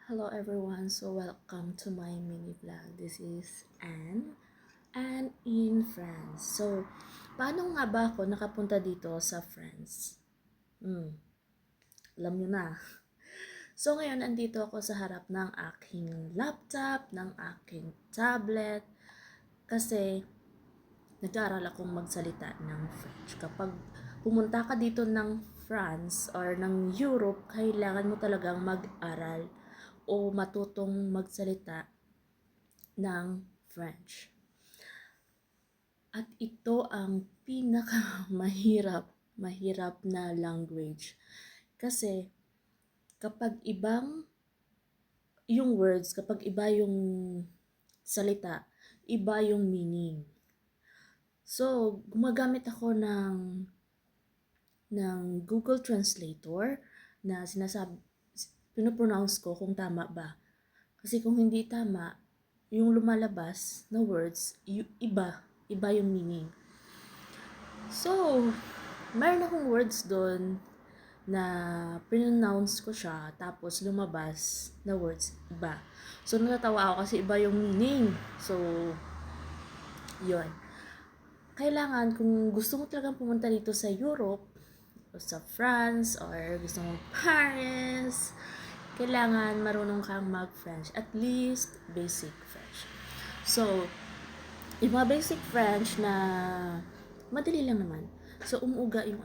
Hello everyone, so welcome to my mini vlog. This is Anne and in France. So, paano nga ba ako nakapunta dito sa France? Alam nyo na. So ngayon, andito ako sa harap ng aking laptop, ng aking tablet, kasi nag-aaral akong magsalita ng French. Kapag pumunta ka dito ng France or ng Europe, kailangan mo talagang mag-aral o matutong magsalita ng French. At ito ang mahirap na language. Kasi kapag ibang yung words, kapag iba yung salita, iba yung meaning. So, gumagamit ako ng Google Translator na pinopronounce ko kung tama ba. Kasi kung hindi tama, yung lumalabas na words, iba yung meaning. So, mayroon akong words doon na pronounce ko siya, tapos lumabas na words, iba. So, natatawa ako kasi iba yung meaning. So, yun. Kailangan, kung gusto mo talagang pumunta dito sa Europe, o sa France, or gusto mo Paris, kailangan marunong kang mag-French. At least, basic French. So, yung mga basic French na madali lang naman. So, umuuga yung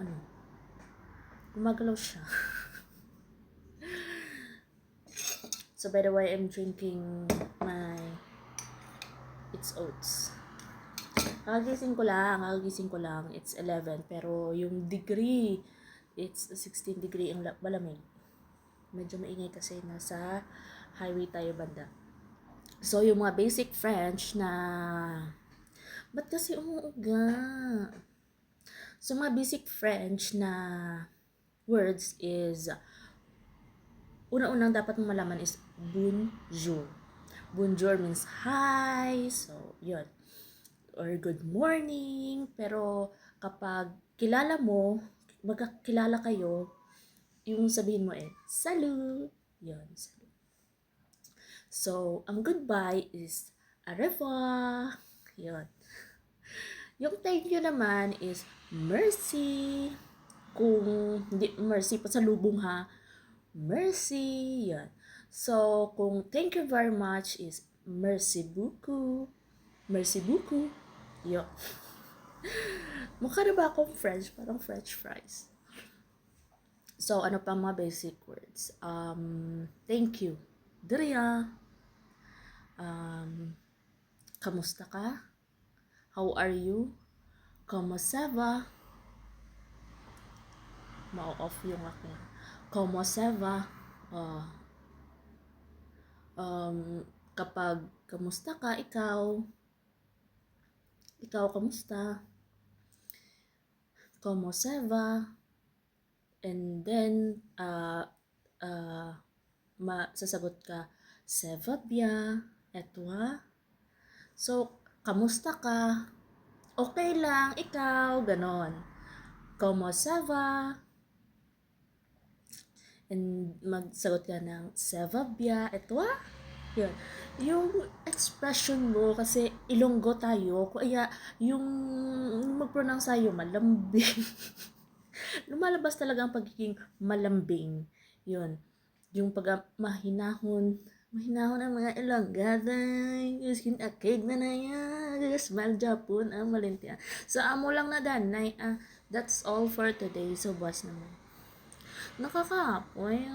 gumagalaw siya. So, by the way, I'm drinking it's oats. Kakagising ko lang, it's 11, pero yung degree, it's 16 degree ang malamig. Medyo maingay kasi nasa highway tayo banda. So, yung mga basic French na, ba't kasi umuuga? So, mga basic French na words is, una-unang dapat mong malaman is bonjour. Bonjour means hi, so, yun. Or good morning. Pero kapag kilala mo, magkakilala kayo, yung sabihin mo salut. Yun, salut. So, ang goodbye is au revoir. Yun. Yung thank you naman is merci. Kung hindi merci pa sa lubong ha, merci. Yun. So, kung thank you very much is merci beaucoup. Merci beaucoup. Yo. Mukha na ba akong French? Parang French fries. So, ano pa mga basic words? Thank you. Dria. Kamusta ka? How are you? Comment ça va? Ma-off yung aking. Comment ça va? Kapag kamusta ka, ikaw? Ikaw, kamusta? Comment ça va? And then, sasagot ka, ça va bien, et toi? So, kamusta ka? Okay lang, ikaw, ganon. Comment ça va? And magsagot ka ng, ça va bien, et toi? Yun. Yung expression mo, kasi Ilonggo tayo, kaya yung mag-pronounce tayo malambing. Lumalabas talaga ang pagiging malambing. Yun. Yung mahinahon ang mga Ilonggada. Iskin akig na yan. Gasmal Japon ang malintian. So, amo lang na danay. That's all for today. So, boss naman. Nakakapoy.